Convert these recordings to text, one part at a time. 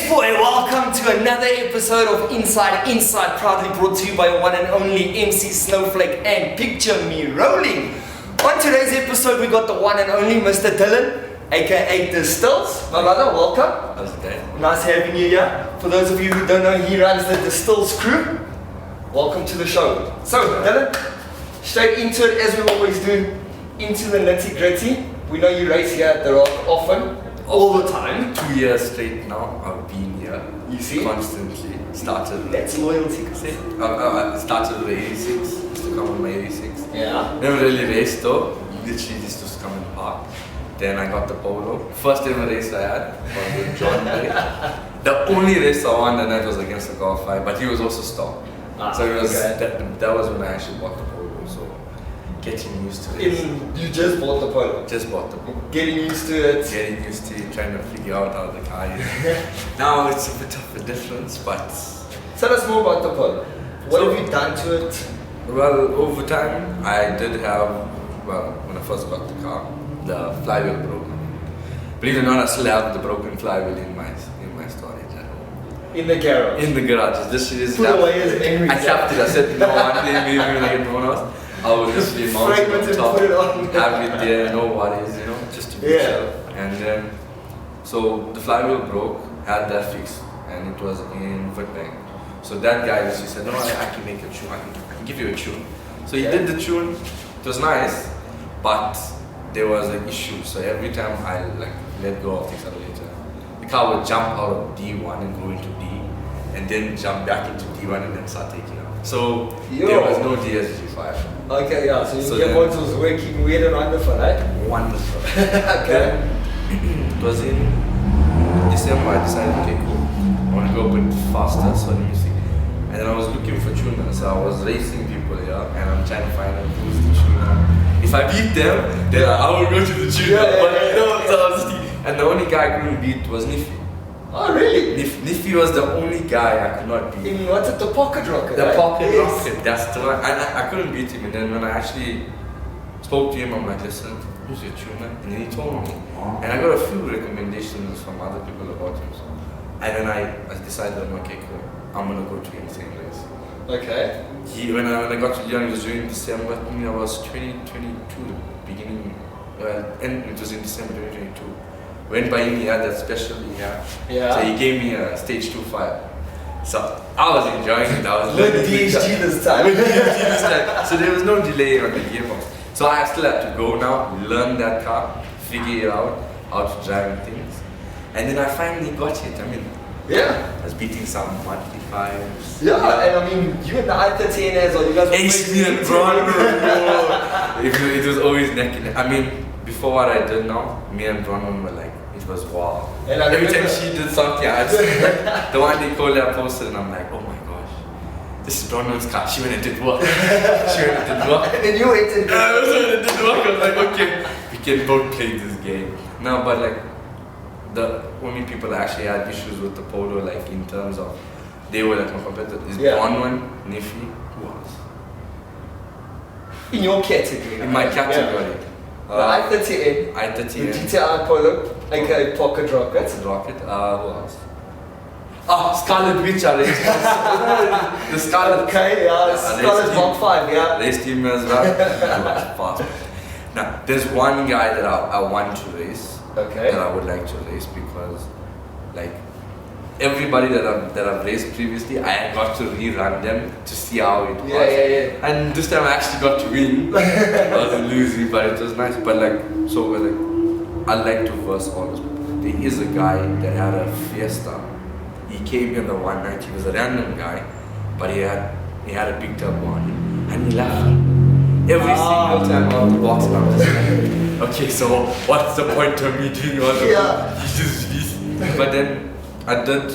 Yes boy, welcome to another episode of Inside Insight, proudly brought to you by one and only MC Snowflake and PictureMiiRollin. On today's episode we got the one and only Mr. Dylan, aka Dstiles. My brother, welcome. How's it going? Nice having you here. For those of you who don't know, he runs the Dstiles Crew. Welcome to the show. So Dylan, straight into it as we always do, into the nitty gritty. We know you race here at the Rock often. All the time. 2 years straight now, I've been here. You see? Constantly. Started. That's loyalty. I started with 86, used to come on my 86. Yeah. Never really raced though, literally just to come in the park. Then I got the polo. First ever race I had was with John Ray. The only race I won that night was against the golf guy, but he was also stopped. So it was, okay. that was when I actually bought the polo. So getting used to it. You just bought the polo? Just bought the polo. Getting used to it? Getting used to it, trying to figure out how the car is. Now it's a bit of a difference, but... Tell us more about the polo. What have you done to it? Well, over time, I did have, well, when I first got the car, the flywheel broke. Believe it or not, I still have the broken flywheel in my storage at home. In the garage? In the garage. This is put away as angry. I kept it. I said, no, one day maybe when I get one house, I will just be mounted on top, put it on. have it there, no worries, you know, just to be chill. And then, so the flywheel broke, had that fixed, and it was in Witbank. So that guy just said, no, I can make a tune, I can give you a tune. So he did the tune, it was nice, but there was an issue. So every time I let go of the accelerator, the car would jump out of D1 and go into D, and then jump back into D1 and then start taking off. So there was no DSG5. Okay, yeah, so your gearbox was working weird and wonderful, right? Wonderful. Okay. It was in December, I decided, okay, cool, I want to go a bit faster, so let me see. And then I was looking for tuners, so I was racing people here, and I'm trying to find out who's the tuner. If I beat them, then I will go to the tuner. And the only guy I couldn't beat was Niffy. Oh really? Niffy was the only guy I could not beat. In what's it, the pocket rocket? The right? pocket rocket, that's the one. I couldn't beat him, and then when I actually spoke to him, I'm like, listen, who's your tuner? And then he told me. And I got a few recommendations from other people about him. And then I decided, okay, cool, I'm gonna go to him same race. Okay. When I got to Leon, it was during December, I mean, I was 2022, beginning, and it was in December 2022. Went by him, he had that special, so he gave me a stage 2.5. So I was enjoying it, I was learning DSG this time. So there was no delay on the gearbox. So I still had to go now, learn that car, figure it out, how to drive things. And then I finally got it. I mean, I was beating some 155s. Yeah, and I mean, you and the I-13 as well, you guys were Asian, bro. It was always neck and neck. I mean, before what I did now, me and Bronwyn were like, it was wow. And every time she did something, I just, the one they called I posted, and I'm like, oh my gosh, this is Bronwyn's car. She went and did work. And then you went and did work. I was like, okay, we can both play this game. No, but like, the only people that actually had issues with the polo, like in terms of, they were like my competitors, is Bronwyn, Niffy, who else? In your category? In my category. The I-13, the GTI Polo, aka Pocket Rocket. That's a rocket. Who else? Scarlet Witch I raced. The Scarlet. Okay, Scarlet Mark 5, Raced him as well. Fast. Now, there's one guy that I want to race. Okay. That I would like to race because, like, everybody that I've raced previously, I got to rerun them to see how it was. And this time I actually got to win. I wasn't losing, but it was nice. But like, so like, I like to verse all those people. There is a guy that had a Fiesta. He came in the one night. He was a random guy, but he had a big turbo on him, and he left. Every single time out the box, I'm just like, okay, so what's the point of me doing all of But then I did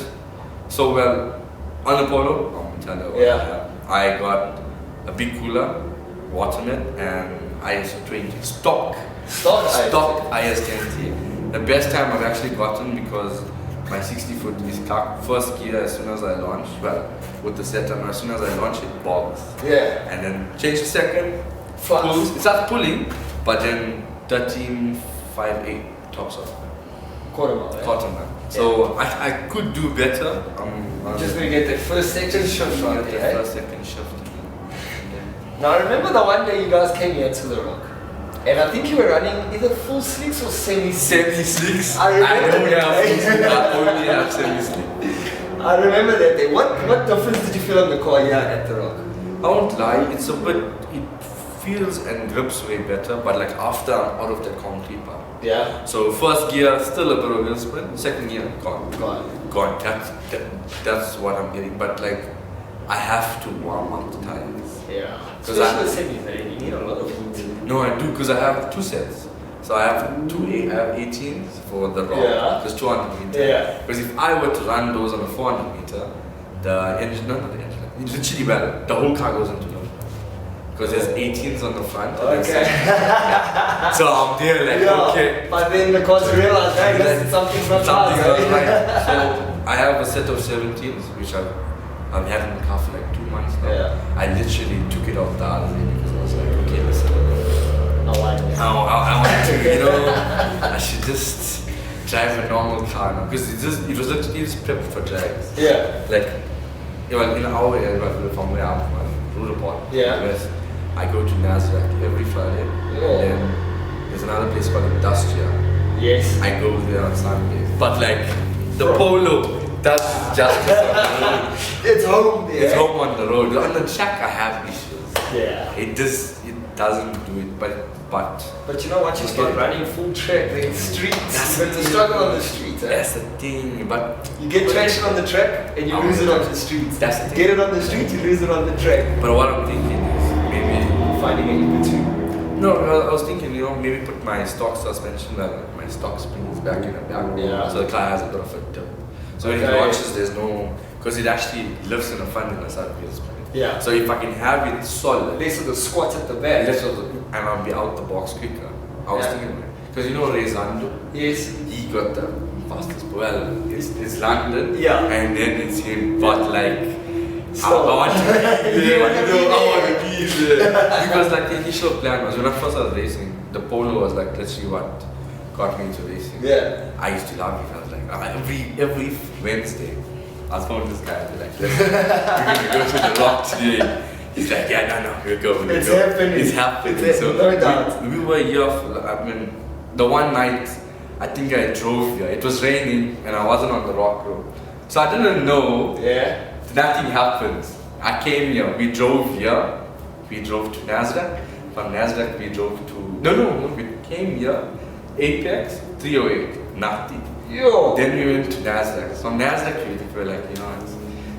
so well on the polo. I got a big cooler, water net, and ISO 20 stock IS10T. The best time I've actually gotten because my 60-foot is first gear as soon as I launch. Well, with the setup, as soon as I launch it bogs. And then change the second. Pulls. It starts pulling, but then 13.58 tops off. Quarter mile. So I could do better. Just gonna get the first, second shift right the there. first, second shift. Now I remember the one day you guys came here to the Rock. And I think you were running either full slicks or semi-slicks. Semi-slicks. I remember don't that have day. full slicks. I only have semi-slicks. I remember that day. What difference did you feel on the car here at the Rock? I won't lie, it feels and grips way better, but like after I'm out of that concrete part. Yeah. So first gear, still a bit of wheel spin. Second gear, gone. Gone. That's what I'm getting. But like, I have to warm up the tires. Yeah. Especially the semis, you need a lot of heat. No, I do, because I have two sets. So I have 18s for the rock, just 200 meter. Yeah. Because if I were to run those on a 400 meter, the engine, literally well, the whole car goes into low. Because there's 18s on the front. Okay. So I'm there like, okay. But then the cars realize, hey, something's not right. So I have a set of 17s, which I've had in the car for like 2 months now. Yeah. I literally took it off the other day because I was like, okay, listen. I want to, I should just drive a normal car now. Because it was literally just prepped for drags. Yeah. Like, well, in our area, from where I'm from, Rudaport, I go to Nasdaq every Friday. Yeah. And then there's another place called Industrial. Yes. I go there on Sundays. But like, the Polo, that's just it's home there. It's home on the road. On the track, I have issues. Yeah. It doesn't do it, but you know, once you start running full track, then streets, it's a struggle on the streets. That's the thing, but you get traction on the track and you lose it on the streets. That's the thing. Get it on the street, you lose it on the track. But what I'm thinking is maybe finding an in between. No, I was thinking, maybe put my stock suspension, my stock springs back in the back. Yeah. So the car has a bit of a dip. So when it launches, there's no, because it actually lifts in the front and the side wheel spring. Yeah. So if I can have it solid, less of the squat at the back, and I'll be out the box quicker. I was thinking, because Rezando, yes, he got the fastest. Well, it's London, and then it's him, but like. I want to be there. Because like the initial plan was when I first started racing, the Polo was like literally what got me into racing. Yeah. I used to love it. I was like, every Wednesday, I was phone this guy and be like, listen, we're gonna go to the Rock today. He's like, yeah, no, we'll go. It's happening. It's happening. So no doubt. We were here for, the one night, I think I drove here. It was raining and I wasn't on the Rock road. So I didn't know. Yeah. Nothing happened. I came here, we drove here, we drove to Nasdaq, from Nasdaq we drove to, no, we came here, Apex, 308, nothing. Yo. Then we went to Nasdaq. So Nasdaq we were like,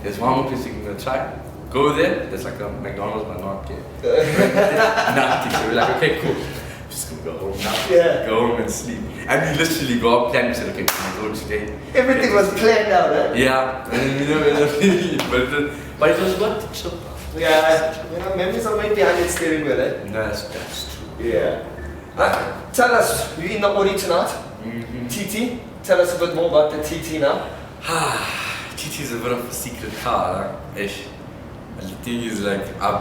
there's one more place you can go try. Go there, there's like a McDonald's but not gay. Nothing. So we're like, okay, cool. Just gonna go home now. Yeah. Go home and sleep. And we literally go up, plan, we said, okay, we're gonna go today. Everything was planned out, eh? Yeah. But it was worth it, so. Yeah, memories are made behind the steering wheel, eh? No, that's true. Yeah. Tell us, you're in the Audi tonight? TT? Tell us a bit more about the TT now. TT is a bit of a secret car, ish. And the thing is, like, I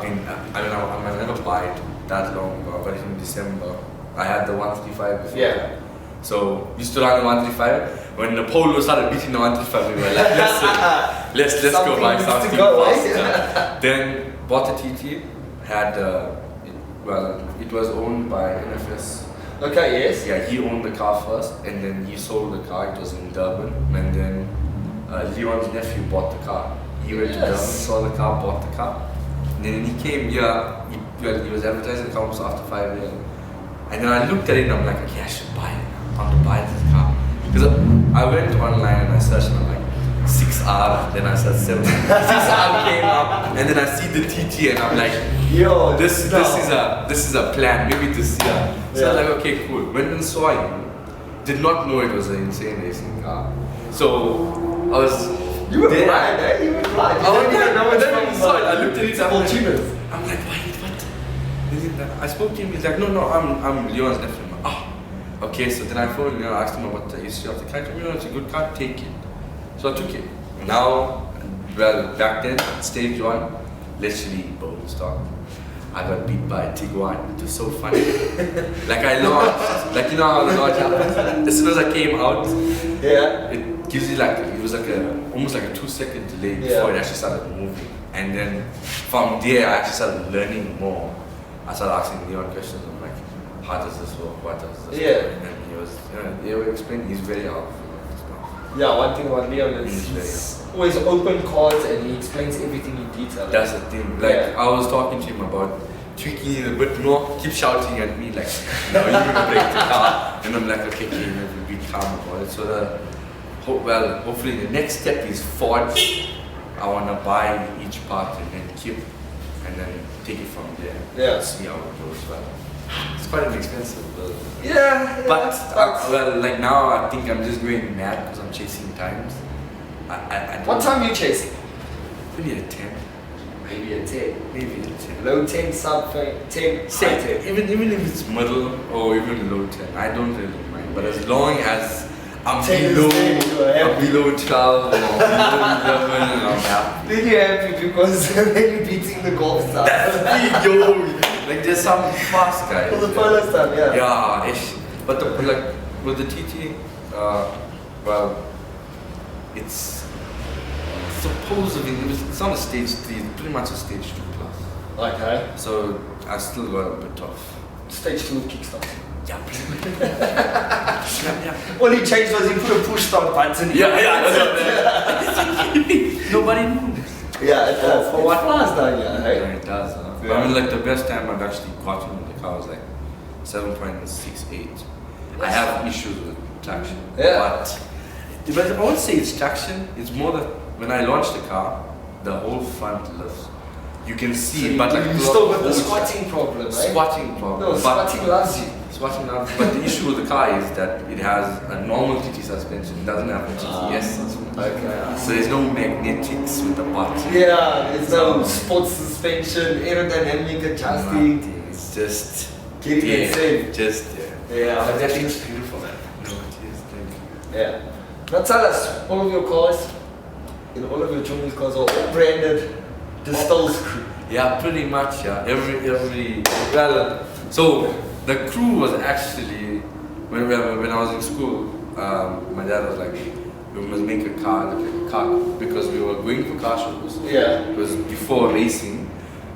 never buy it that long ago, but in December, I had the 135 before. Yeah. So, used to run the 135. When the Polo started beating the 135, we were like, let's go buy something faster. Then, bought the TT, had, it was owned by NFS. Okay, yes. Yeah, he owned the car first, and then he sold the car. It was in Durban, and then Leon's nephew bought the car. He went to Durban, saw the car, bought the car. And then he came here, he was advertising the car almost after 5 years. And then I looked at it and I'm like, okay, I should buy it. I want to buy this car. Because I went online and I searched and I'm like, 6R, then I searched 7. 6R came up, and then I see the TT and I'm like, yo, this is a plan, maybe this year. So I was like, okay, cool. Went and saw him, did not know it was an insane racing car. So I was. You were blind, eh? You were blind. Then I saw it. I looked at it. I'm like, wait, what? I spoke to him. He's like, no, I'm Leon's nephew. Okay. So then I phoned him. I asked him about the history of the car. It's a good car. Take it. So I took it. Now, back then, stage 1, literally bone stock. I got beat by a Tiguan. It was so funny. Like I launched, like how the launch happens. As soon as I came out, gives you like, it was like almost like a 2-second delay before it actually started moving. And then from there, I actually started learning more. I started asking Leon questions. I'm like, how does this work? What does this work? And he was, he would explain. He's very helpful. Yeah, one thing about Leon is he's always open cards and he explains everything in detail. That's the thing. Like I was talking to him about tweaking it a bit more. Keep shouting at me like, no, you're gonna break the car. And I'm like, okay, be calm about it. So hopefully the next step is forge. I wanna buy each part and then keep, and then take it from there. Yeah. See how it goes. Well, it's quite an expensive build. Yeah. But like now I think I'm just going mad because I'm chasing times. What time are you chasing? Maybe a 10. Maybe a 10. Maybe a 10. Low 10, sub 10, Same. 10. Even if it's middle or even low 10, I don't really mind. But as long as I'm below 12 or below 11 and I'm happy. Then you're happy because then you're beating the golf style. That's me, yo! Like there's some fast guys. For the polo stuff, yeah. Yeah, ish. But like with the TT, well, it's supposedly it's on a stage 3, pretty much a stage 2 plus. Okay. So I still got a bit of stage 2 kickstart. Yeah. All he changed was he put a push start button. Yeah. Nobody knew. Yeah, it does. For what flies down here, hey? Yeah, it does. Yeah. I mean, like the best time I've actually gotten in the car was like 7.68. I have issues with traction. Yeah. But I won't say it's traction. It's more that when I launch the car, the whole front lifts. You can see it, but like you still got the squatting problem, right? Squatting problem. No, squatting loves you. Squatting loves. But the issue with the car is that it has a normal TT suspension. It doesn't have a TTS suspension. Okay. So there's no magnetics with the button. Yeah, there's no sports suspension, aerodynamic adjusting. Nothing. It's just getting it safe. Just yeah. But that thing's beautiful, man. No, it is. Thank you. Yeah. Now tell us, all of your cars, and all of your Chinese cars are all branded Dstiles Crew. Yeah, pretty much. Yeah, every well. So the crew was actually when I was in school. My dad was like, we must make a car because we were going for car shows. Yeah. Because before racing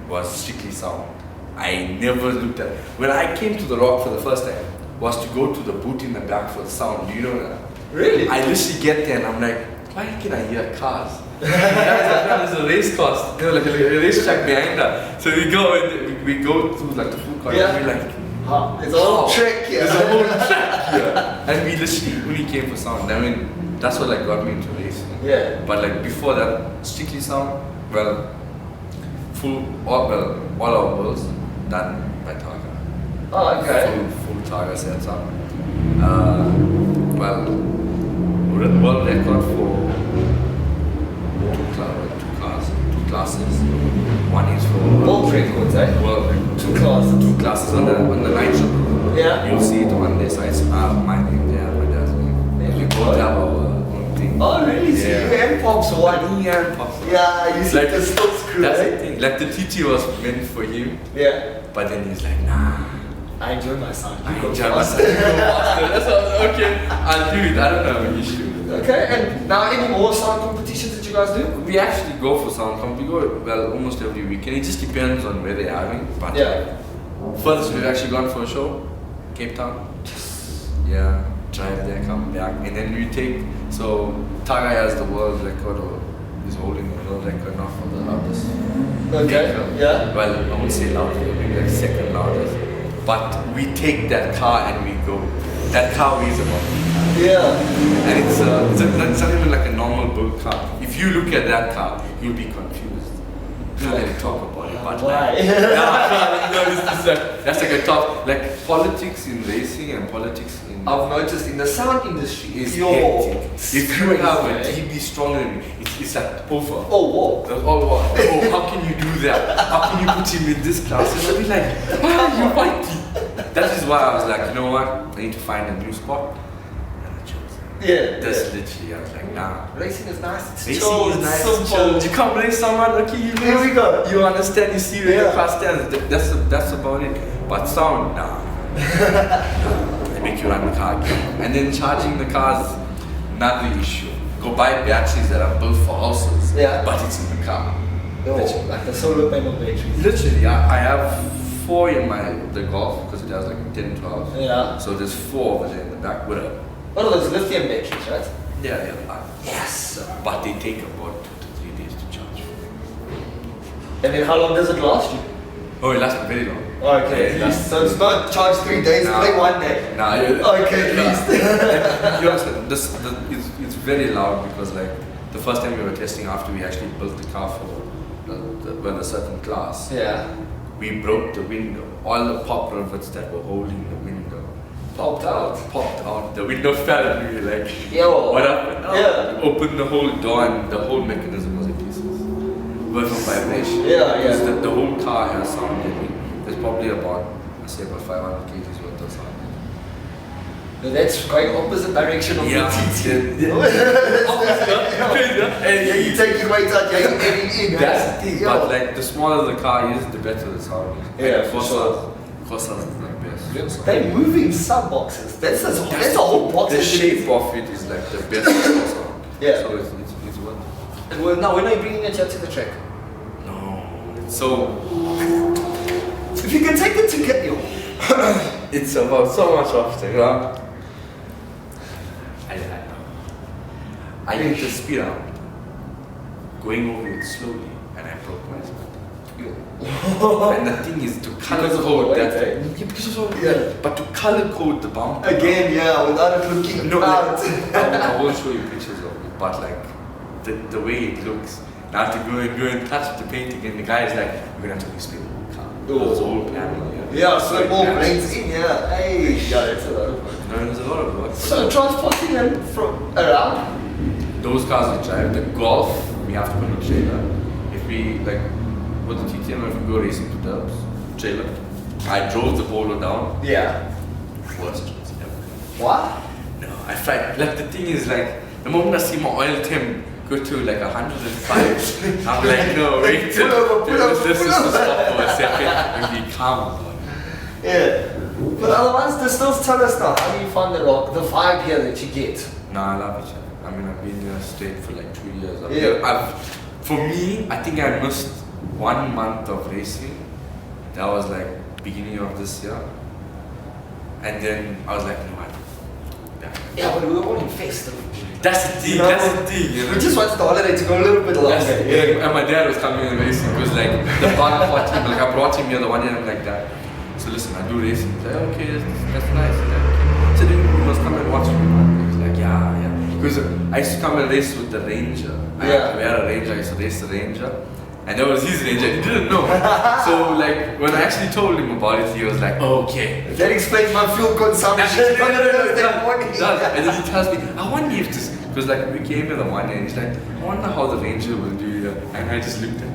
was strictly sound. I never looked at when I came to the Rock for the first time was to go to the boot in the back for the sound. Do you know that? Really? I literally get there and I'm like, why can I hear cars? There's a race course, like a racetrack behind that. So we go through like the food court and we're like, there's a whole track here. There's a whole track here. And we literally only came for sound. I mean, that's what like got me into racing. Yeah. But like before that, strictly sound, well, all our worlds done by Targa. Oh, okay. Full Targa sets up. World record for two classes. One is for world records, eh? World record. Two classes on the nitro. Yeah. You'll see it on their sites. My name there, my dad's name. We both have our own thing. Oh really? So you and Pops one. Me and Pops. Yeah, you see like, the Dstiles Crew. That's the thing. Like the TT was meant for him. Yeah. But then he's like, nah. I enjoy my son. I enjoy my son. That's all, okay. I'll do it. I don't have an issue. Okay, and now any more sound competitions that you guys do? We actually go for sound comp. We go almost every weekend. It just depends on where they're having. But yeah. First, we've actually gone for a show, Cape Town. Yeah, drive there, come back, and then we take. So Targa has the world record, or is holding the world record now for the loudest. Okay. Vehicle. Yeah. Well, I won't say loudest, maybe like second loudest. But we take that car and we go. That car weighs about. Yeah. And it's not even like a normal build car. If you look at that car, you'll be confused. Can't really talk about it, but why? That's like a top, like politics in racing and politics in. I've noticed in the sound industry is hectic. If you have a DB stronger than me, it's like over. Oh, whoa. Oh, how can you do that? How can you put him in this class? And I'll be like, why are you fighting? That is why I was like, you know what? I need to find a new spot. Yeah. That's literally, I was like, nah. Racing is nice. It's Racing chill, is nice. it's simple. You can't race someone, okay, you Here we go. You understand, you see where your car stands. That's about it. But sound, nah. They make you run the car again. And then charging the car is another issue. go buy batteries that are built for houses, but it's in the car. Oh, like the solar panel batteries. Literally, I have 4 in the Golf because it has like 10, 12. Yeah. So there's 4 over there in the back with a. What are those lithium batteries, right? Yeah. Yes. But they take about 2 to 3 days to charge. And then how long does it last you? Oh, it lasts very long. Okay, Yeah, so it's not charge 3 days, Nah. play 1 day. Nah, Okay, at least. You know, it's very loud because like the first time we were testing after we actually built the car for a certain class, we broke the window. All the pop rivets that were holding the window popped out. The window fell and we were like, yo, what happened? Yeah. We opened the whole door and the whole mechanism was in pieces. But from vibration. Yeah. Because the whole car has sound in it. There's probably about 500 kgs worth of sound. No, that's going opposite direction of the TT. Yeah, you take your weight out, you're getting in. That's the thing. But like the smaller the car is, the better the sound is. Yeah, Like, for sure. Corsa's is the best. They're moving sub boxes. That's a whole box. The shape of it is like the best sound. Yeah. So it's worth it. And now when are you bringing it here to the track? No. So if you can take it to get you. it's about so much often, you know? I hit the speed out, going over it slowly, and I broke my spine. And the thing is to color code that. But to color code the bumper. Again, without it looking out. I will show you pictures of it, but like the way it looks. Now I have to go and touch the paint again. The guy is like, we're gonna have to respray the whole car. The whole panel. Yeah, so it all blends in. Hey, it's a lot of work. No, there's a lot of work. So transporting them from around. Those cars we drive, the Golf, we have to put in a trailer. If we like with the TTM, if we go racing to Dubs, trailer. I drove the Polo down. Yeah. Worst choice ever. What? No, I tried. Like the thing is like the moment I see my oil temp go to like 105, I'm like, no, wait. Pull over. Let's just stop for a second and be calm about it. Yeah. But otherwise, the stills tell us now. How do you find the vibe here that you get? No, I love it. I mean, I've been here straight for like 2 years. For me, I think I missed 1 month of racing. That was like beginning of this year. And then I was like, no, yeah, but we were all in festive. That's the thing, You know? We just wanted the holiday to go a little bit longer. And my dad was coming in racing because like the fun for him, like I brought him here the 1 year and I'm like that. So listen, I do racing. He's like, okay, that's nice. Like, so then you must come and watch me. He's like, yeah. Because I used to come and race with the Ranger. We had a Ranger, I used to race the Ranger. And that was his Ranger, he didn't know. So like, when I actually told him about it, he was like, okay. That explains my fuel consumption. And then he tells me, I wonder if this, because like we came here the 1 year and he's like, I wonder how the Ranger will do here. And I just looked at him,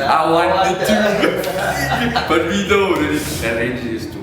I wanted to. But we know that Ranger is too